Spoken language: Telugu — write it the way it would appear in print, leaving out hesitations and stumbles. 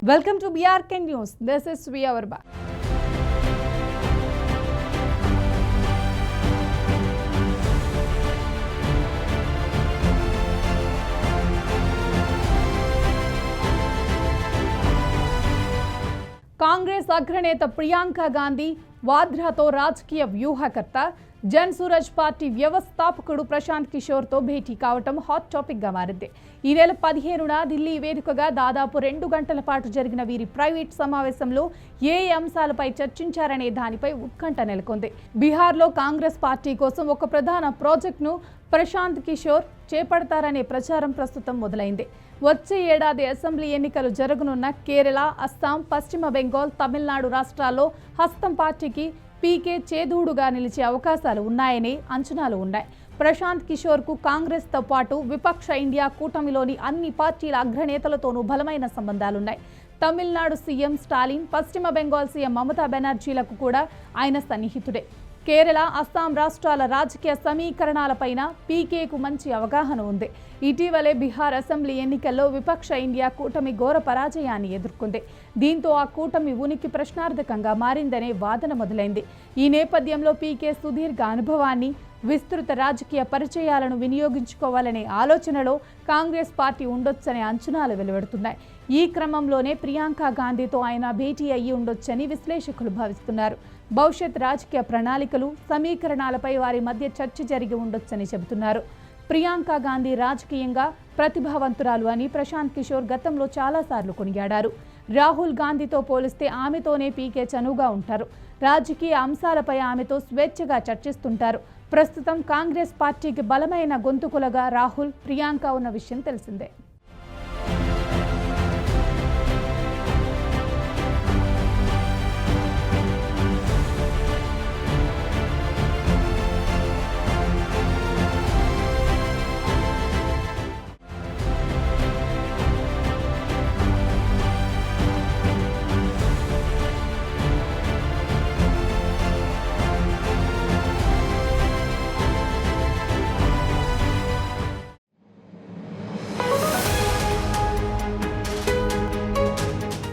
Welcome to BRK News. This is Sviya Verba. Congress అగ్రనేత ప్రియాంక గాంధీ వాద్రాతో రాజకీయ వ్యూహకర్త జన్ సూరజ్ పార్టీ వ్యవస్థాపకుడు ప్రశాంత్ కిషోర్తో భేటీ కావటం హాట్ టాపిక్గా మారింది. ఈ నెల 15న ఢిల్లీ వేదికగా దాదాపు 2 గంటల పాటు జరిగిన వీరి ప్రైవేట్ సమావేశంలో ఏ అంశాలపై చర్చించారనే దానిపై ఉత్కంఠ నెలకొంది. బీహార్లో కాంగ్రెస్ పార్టీ కోసం ఒక ప్రధాన ప్రాజెక్టును ప్రశాంత్ కిషోర్ చేపడతారనే ప్రచారం ప్రస్తుతం మొదలైంది. వచ్చే ఏడాది అసెంబ్లీ ఎన్నికలు జరగనున్న కేరళ, అస్సాం, పశ్చిమ బెంగాల్, తమిళనాడు రాష్ట్రాల్లో హస్తం పార్టీకి పీకే చేదూడుగా నిలిచే అవకాశాలు ఉన్నాయని అంచనాలు ఉన్నాయి. ప్రశాంత్ కిషోర్కు కాంగ్రెస్తో పాటు విపక్ష ఇండియా కూటమిలోని అన్ని పార్టీల అగ్రనేతలతోనూ బలమైన సంబంధాలున్నాయి. తమిళనాడు సీఎం స్టాలిన్, పశ్చిమ బెంగాల్ సీఎం మమతా బెనర్జీలకు కూడా ఆయన సన్నిహితుడే. కేరళ, అస్సాం రాష్ట్రాల రాజకీయ సమీకరణాలపైన పీకేకు మంచి అవగాహన ఉంది. ఇటీవలే బీహార్ అసెంబ్లీ ఎన్నికల్లో విపక్ష ఇండియా కూటమి ఘోర పరాజయాన్ని ఎదుర్కొంది. దీంతో ఆ కూటమి ఉనికి ప్రశ్నార్థకంగా మారిందనే వాదన మొదలైంది. ఈ నేపథ్యంలో పీకే సుదీర్ఘ అనుభవాన్ని, విస్తృత రాజకీయ పరిచయాలను వినియోగించుకోవాలనే ఆలోచనలో కాంగ్రెస్ పార్టీ ఉండొచ్చనే అంచనాలు వెలువడుతున్నాయి. ఈ క్రమంలోనే ప్రియాంక గాంధీతో ఆయన భేటీ అయ్యి ఉండొచ్చని విశ్లేషకులు భావిస్తున్నారు. భవిష్యత్ రాజకీయ ప్రణాళికలు, సమీకరణాలపై వారి మధ్య చర్చ జరిగి ఉండొచ్చని చెబుతున్నారు. ప్రియాంక గాంధీ రాజకీయంగా ప్రతిభావంతురాలు అని ప్రశాంత్ కిషోర్ గతంలో చాలాసార్లు కొనియాడారు. రాహుల్ గాంధీతో పోలిస్తే ఆమెతోనే పీకే చనువుగా ఉంటారు. రాజకీయ అంశాలపై ఆమెతో స్వేచ్ఛగా చర్చిస్తుంటారు. ప్రస్తుతం కాంగ్రెస్ పార్టీకి బలమైన గొంతుకులుగా రాహుల్, ప్రియాంక ఉన్న విషయం తెలిసిందే.